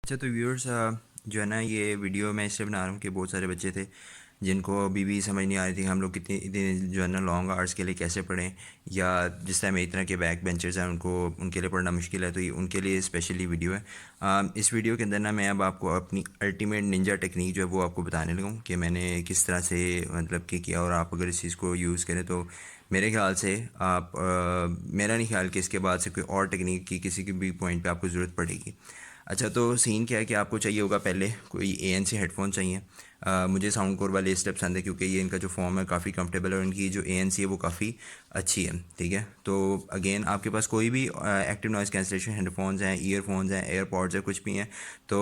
अच्छा तो व्यूअर्स जो है ना ये वीडियो मैं इसलिए बना रहा हूँ कि बहुत सारे बच्चे थे जिनको अभी भी समझ नहीं आ रही थी कि हम लोग कितने इतने जो है ना लॉन्ग आवर्स के लिए कैसे पढ़ें, या जिस टाइम इस तरह के बैक बेंचर्स हैं उनको उनके लिए पढ़ना मुश्किल है, तो ये उनके लिए स्पेशली वीडियो है। इस वीडियो के अंदर ना मैं अब आपको अपनी अल्टीमेट निंजा टेक्निक जो है वो आपको बताने लगा हूँ कि मैंने किस तरह से मतलब कि किया, और आप अगर इस चीज़ को यूज़ करें तो मेरे ख्याल से आप मेरा नहीं ख्याल कि इसके बाद से कोई और टेक्निक की किसी के भी पॉइंट पे आपको ज़रूरत पड़ेगी। अच्छा तो सीन क्या है कि आपको चाहिए होगा, पहले कोई ANC हेडफोन चाहिए। मुझे साउंड कोर वाले इसलिए पसंद है क्योंकि ये इनका जो फॉर्म है काफ़ी कंफर्टेबल है और इनकी जो ANC है वो काफ़ी अच्छी है। ठीक है, तो अगेन आपके पास कोई भी एक्टिव नॉइज़ कैंसलेशन हेडफोन्स हैं, ईयरफोन्स हैं, एयरपॉड्स हैं, कुछ भी हैं तो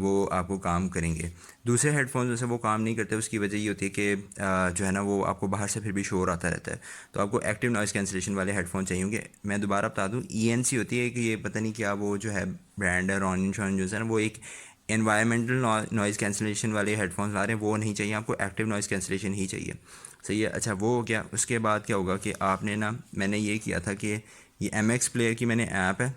वो आपको काम करेंगे। दूसरे हेडफोन्स में से वो काम नहीं करते, उसकी वजह ये होती है कि जो है ना वो आपको बाहर से फिर भी शोर आता रहता है। तो आपको एक्टिव नॉइज़ कैंसलेशन वाले हेडफोन चाहिए होंगे। मैं दोबारा बता दूँ, ENC होती है कि ये पता नहीं क्या वो जो है ब्रांड है, रॉनिन शॉन जो है ना, वो एक एनवायरमेंटल नॉइज़ कैंसलेशन वाले हेडफोन्स ला रहे हैं, वो नहीं चाहिए आपको, एक्टिव नॉइज़ कैंसलेशन ही चाहिए। सही है। अच्छा वो हो गया। उसके बाद क्या होगा कि आपने ना, मैंने ये किया था कि ये MX प्लेयर की मैंने ऐप है,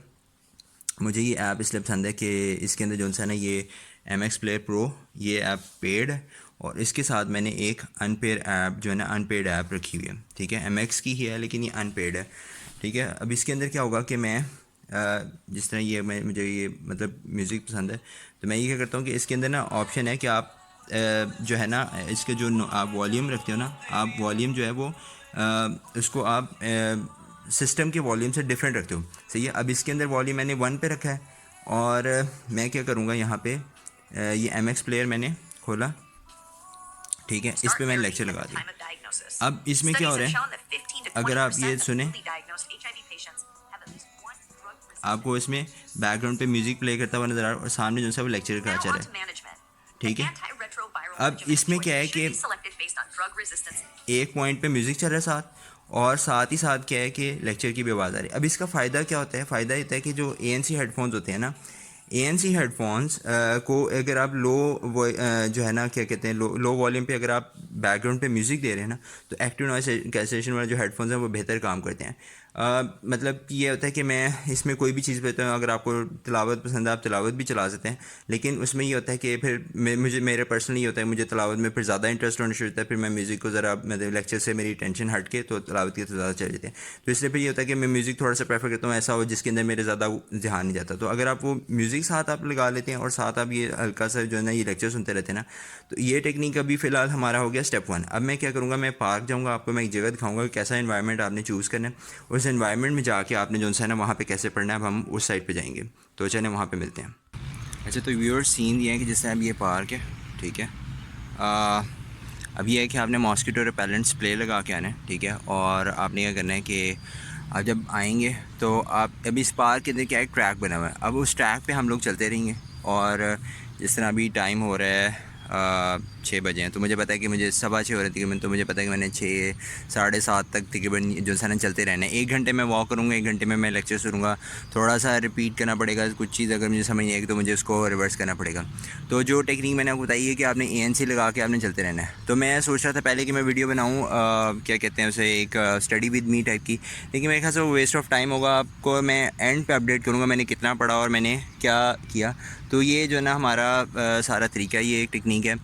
मुझे ये ऐप इसलिए पसंद है कि इसके अंदर जो है ना ये MX प्लेयर प्रो, ये ऐप पेड है और इसके साथ मैंने एक अनपेड ऐप जो है ना अनपेड ऐप रखी हुई है। ठीक है, MX की ही है लेकिन ये अनपेड है। ठीक है, अब इसके अंदर क्या होगा कि मैं जिस तरह ये मुझे ये मतलब म्यूज़िक पसंद है, तो मैं ये क्या करता हूँ कि इसके अंदर ना ऑप्शन है कि आप जो है ना इसके जो आप वॉल्यूम रखते हो ना, आप वॉल्यूम जो है वो उसको आप सिस्टम के वॉल्यूम से डिफरेंट रखते हो। सही है। अब इसके अंदर वॉल्यूम मैंने 1 पे रखा है और मैं क्या करूँगा यहाँ पे ये MX प्लेयर मैंने खोला। ठीक है, इस पे मैंने लेक्चर लगा दिया। अब इसमें क्या हो रहा है, अगर आप ये सुने, आपको इसमें बैकग्राउंड पे म्यूज़िक प्ले करता हुआ नज़र आ रहा है और सामने जो है वो लेक्चर का चल रहा है। ठीक है, अब इसमें क्या है कि एक पॉइंट पे म्यूज़िक चल रहा है साथ, और साथ ही साथ क्या है कि लेक्चर की भी आवाज़ आ रही है। अब इसका फ़ायदा क्या होता है, फ़ायदा ये होता है कि जो ANC हेडफोन्स होते हैं ना, ANC हेडफोन्स को अगर आप जो है ना क्या कहते हैं लो वॉल्यूम पे अगर आप बैकग्राउंड पे म्यूज़िक दे रहे हैं ना, तो एक्टिव नॉइस कैंसलेशन वाले जो हेडफोन्स हैं वो बेहतर काम करते हैं। मतलब ये होता है कि मैं इसमें कोई भी चीज़ देता हूँ, अगर आपको तिलावत पसंद है आप तिलावत भी चला सकते हैं, लेकिन उसमें ये होता है कि फिर मुझे मेरे पर्सनली ये होता है, मुझे तिलावत में फिर ज़्यादा इंटरेस्ट होना शुरू होता है, फिर मैं म्यूज़िक को ज़रा मतलब लेक्चर से मेरी टेंशन हट के तो तिलावत की तो ज़्यादा चले जाते हैं। तो इसलिए फिर ये होता है कि मैं म्यूज़िक थोड़ा सा प्रेफर करता हूँ ऐसा हो जिसके अंदर मेरे ज़्यादा ध्यान नहीं जाता। तो अगर आप वो म्यूज़िक साथ आप लगा लेते हैं और साथ आप ये हल्का सा जो है ना ये लेक्चर सुनते रहते हैं ना, तो ये टेक्निक अभी फ़िलहाल हमारा हो गया स्टेप 1। अब मैं क्या करूँगा, मैं पार्क जाऊँगा, आपको मैं एक जगह दिखाऊँगा कि कैसा इन्वायरमेंट आपने चूज़ करना है, उस इन्वायरमेंट में जाके आपने जो है ना वहाँ पे कैसे पढ़ना है। अब हम उस साइड पे जाएंगे, तो चलें वहाँ पे मिलते हैं। अच्छा तो व्यूअर्स सीन ये है कि जैसे अब ये पार्क है। ठीक है, अब ये है कि आपने मॉस्किटो रिपेलेंट स्प्रे लगा के आना है। ठीक है, और आपने क्या करना है कि आप जब आएंगे तो आप अभी इस पार्क के अंदर क्या एक ट्रैक बना हुआ है, अब उस ट्रैक पे हम लोग चलते रहेंगे। और जिस तरह अभी टाइम हो रहा है 6 बजे हैं, तो मुझे पता है कि मुझे 6:15 हो रही तकरीबन, तो मुझे पता है कि मैंने 6 साढ़े 7 तक तकरीबन जो है ना चलते रहना है। 1 घंटे में वॉक करूँगा, 1 घंटे में मैं लेक्चर सुनूँगा, थोड़ा सा रिपीट करना पड़ेगा, कुछ चीज़ अगर मुझे समझ नहीं आएगी तो मुझे उसको रिवर्स करना पड़ेगा। तो जो टेक्निक मैंने आपको बताई है कि आपने ANC लगा के आपने चलते रहना है। तो मैं सोच रहा था पहले कि मैं वीडियो बनाऊँ क्या कहते हैं उसे, एक स्टडी विद मी टाइप की, लेकिन मेरे ख्याल से वो वेस्ट ऑफ टाइम होगा। आपको मैं एंड पे अपडेट करूँगा मैंने कितना पढ़ा और मैंने क्या किया। तो ये जो है ना हमारा सारा तरीका, ये एक टेक्निक है।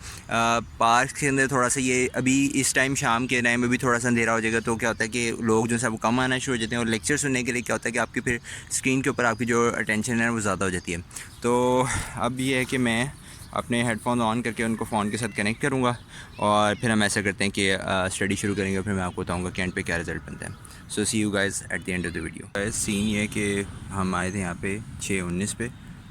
पार्क के अंदर थोड़ा सा ये अभी इस टाइम शाम के टाइम में भी थोड़ा सा अंधेरा हो जाएगा, तो क्या होता है कि लोग जो है वो कम आना शुरू हो जाते हैं, और लेक्चर सुनने के लिए क्या होता है कि आपकी फिर स्क्रीन के ऊपर आपकी जो अटेंशन है वो ज़्यादा हो जाती है। तो अब ये है कि मैं अपने हेडफोन ऑन करके उनको फ़ोन के साथ कनेक्ट करूँगा और फिर हम ऐसा करते हैं कि स्टडी शुरू करेंगे, फिर मैं आपको बताऊँगा कि एंड पे क्या रिज़ल्ट बनता है। So see you guys at the end of the video. Scene ये है कि हम आए थे यहाँ पे 6:19 पे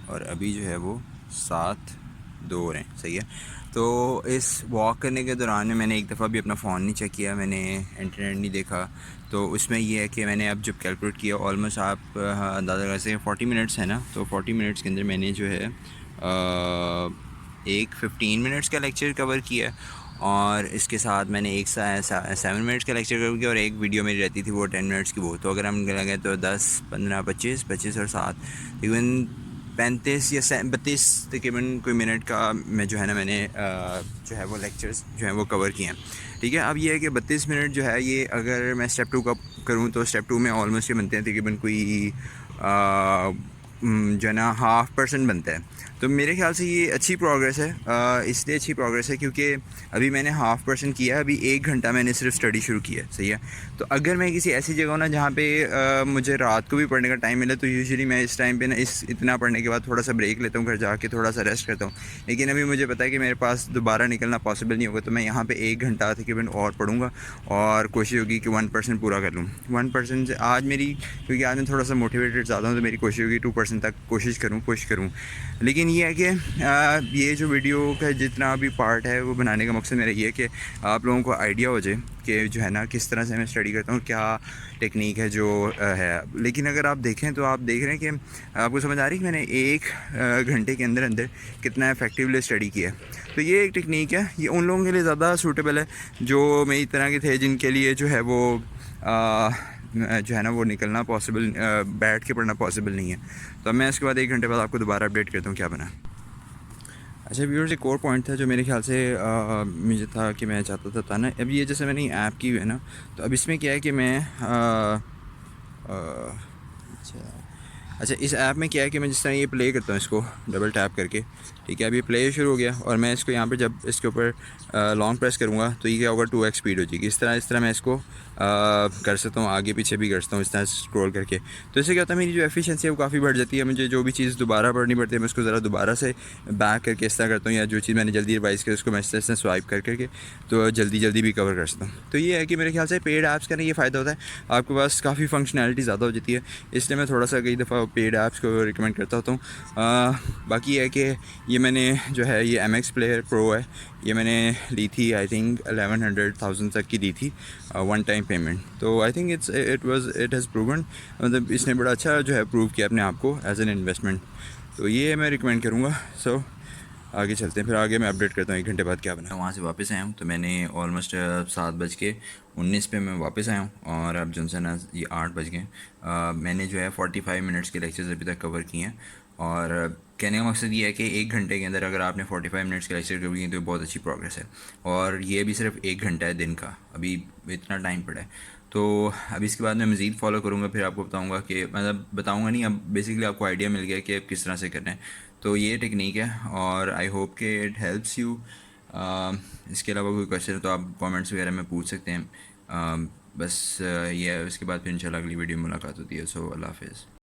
और अभी जो है वो 7:02 हो रहे हैं। सही है। तो इस वॉक करने के दौरान में मैंने एक दफ़ा भी अपना फ़ोन नहीं चेक किया, मैंने इंटरनेट नहीं देखा। तो उसमें ये है कि मैंने अब जब कैलकुलेट किया ऑलमोस्ट आप अंदाज़ा कर सकते हैं 40 मिनट्स है ना, तो 40 मिनट्स के अंदर मैंने जो है एक 15 मिनट्स का लेक्चर कवर किया, और इसके साथ मैंने एक 7 मिनट्स का लेक्चर कवर किया, और एक वीडियो मेरी रहती थी वो 10 मिनट्स की। वो तो अगर हम लगे तो 10 15 25 और 7 तकरीबन 35 या 32 तकरीबन कोई मिनट का मैं जो है ना मैंने जो है वो लेक्चर्स जो है वो कवर किए हैं। ठीक है, अब ये है कि 32 मिनट जो है ये अगर मैं स्टेप 2 का करूँ तो स्टेप 2 में ऑलमोस्ट ये बनते हैं तकरीबन कोई जो है ना 0.5% बनता है। तो मेरे ख्याल से ये अच्छी प्रोग्रेस है, इसलिए अच्छी प्रोग्रेस है क्योंकि अभी मैंने 1/2% किया है, अभी 1 घंटा मैंने सिर्फ स्टडी शुरू की है, सही है। तो अगर मैं किसी ऐसी जगह हूँ ना जहाँ पे मुझे रात को भी पढ़ने का टाइम मिले, तो यूजुअली मैं इस टाइम पे ना इतना पढ़ने के बाद थोड़ा सा ब्रेक लेता हूँ, घर जाके थोड़ा सा रेस्ट करता हूँ। लेकिन अभी मुझे पता है कि मेरे पास दोबारा निकलना पॉसिबल नहीं होगा, तो मैं यहाँ पर 1 घंटा तकरीबन और पढ़ूँगा और कोशिश होगी कि 1% पूरा कर लूँ। 1% से आज मेरी, क्योंकि आज मैं थोड़ा सा मोटिवेटेड ज़्यादा हूँ, तो मेरी कोशिश होगी 2% तक कोशिश करूँ। लेकिन ये है कि ये जो वीडियो का जितना भी पार्ट है वो बनाने का मकसद मेरा ये है कि आप लोगों को आइडिया हो जाए कि जो है ना किस तरह से मैं स्टडी करता हूँ, क्या टेक्निक है जो है। लेकिन अगर आप देखें तो आप देख रहे हैं कि आपको समझ आ रही है कि मैंने 1 घंटे के अंदर अंदर कितना इफेक्टिवली स्टडी किया है। तो ये एक टेक्निक है, ये उन लोगों के लिए ज़्यादा सूटेबल है जो मेरी तरह के थे, जिनके लिए जो है वो जो है ना वो निकलना पॉसिबल, बैठ के पढ़ना पॉसिबल नहीं है। तो अब मैं इसके बाद 1 घंटे बाद आपको दोबारा अपडेट करता हूँ क्या बना। अच्छा व्यूअर्स, एक और पॉइंट था जो मेरे ख्याल से मुझे था कि मैं चाहता था बताना। अब ये जैसे मैंने ऐप की हुई है ना, तो अब इसमें क्या है कि मैं अच्छा इस ऐप में क्या है कि मैं जिस तरह ये प्ले करता हूँ इसको डबल टैप करके, ठीक है, अभी प्ले शुरू हो गया और मैं इसको यहाँ पे जब इसके ऊपर लॉन्ग प्रेस करूँगा तो ये क्या होगा, 2x स्पीड हो जाएगी। इस तरह मैं इसको कर सकता हूँ, आगे पीछे भी कर सकता हूँ इस तरह स्क्रॉल करके। तो इससे क्या होता है, मेरी जो एफिशिएंसी है वो काफ़ी बढ़ जाती है। मुझे जो भी चीज़ दोबारा पढ़नी पड़ती है मैं उसको ज़रा दोबारा से बैक करके इस तरह करता हूँ, या जो चीज़ मैंने जल्दी रिवाइज़ की उसको मैं इस तरह से स्वाइप करके तो जल्दी भी कवर कर सकता हूँ। तो ये है कि मेरे ख्याल से पेड ऐप्स का ना ये फ़ायदा होता है, आपके पास काफ़ी फंक्शनैलिटी ज़्यादा हो जाती है, इसलिए मैं थोड़ा सा कई दफ़ा पेड ऐप्स को रिकमेंड करता होता हूँ। बाकी है कि ये मैंने जो है ये MX प्लेयर प्रो है, ये मैंने ली थी आई थिंक 1100,000 तक की दी थी वन टाइम पेमेंट। तो I think it has proven, मतलब इसने बड़ा अच्छा जो है प्रूव किया अपने आप को एज एन इन्वेस्टमेंट। तो ये मैं रिकमेंड करूँगा। सो आगे चलते हैं, फिर आगे मैं अपडेट करता हूँ 1 घंटे बाद क्या बना। वहाँ से वापस आया हूँ, तो मैंने ऑलमोस्ट 7:19 पे मैं वापस आया हूँ और अब जो है ना ये 8 बज गए। मैंने जो है 45 मिनट्स के लेक्चर्स अभी तक कवर किए हैं और कहने का मकसद ये है कि 1 घंटे के अंदर अगर आपने 45 मिनट्स के लेक्चर कवर किए तो बहुत अच्छी प्रोग्रेस है। और ये भी सिर्फ 1 घंटा है दिन का, अभी इतना टाइम पड़ा है। तो अब इसके बाद मैं मज़ीद फॉलो करूँगा, फिर आपको बताऊँगा कि मतलब बताऊँगा नहीं, अब बेसिकली आपको आइडिया मिल गया कि अब किस तरह से करना है। तो ये टेक्निक है और आई होप कि इट हेल्प्स यू। इसके अलावा कोई क्वेश्चन है तो आप कमेंट्स वगैरह में पूछ सकते हैं। बस ये है, उसके बाद फिर इंशाल्लाह अगली वीडियो में मुलाकात होती है। सो अल्लाह हाफ़िज़।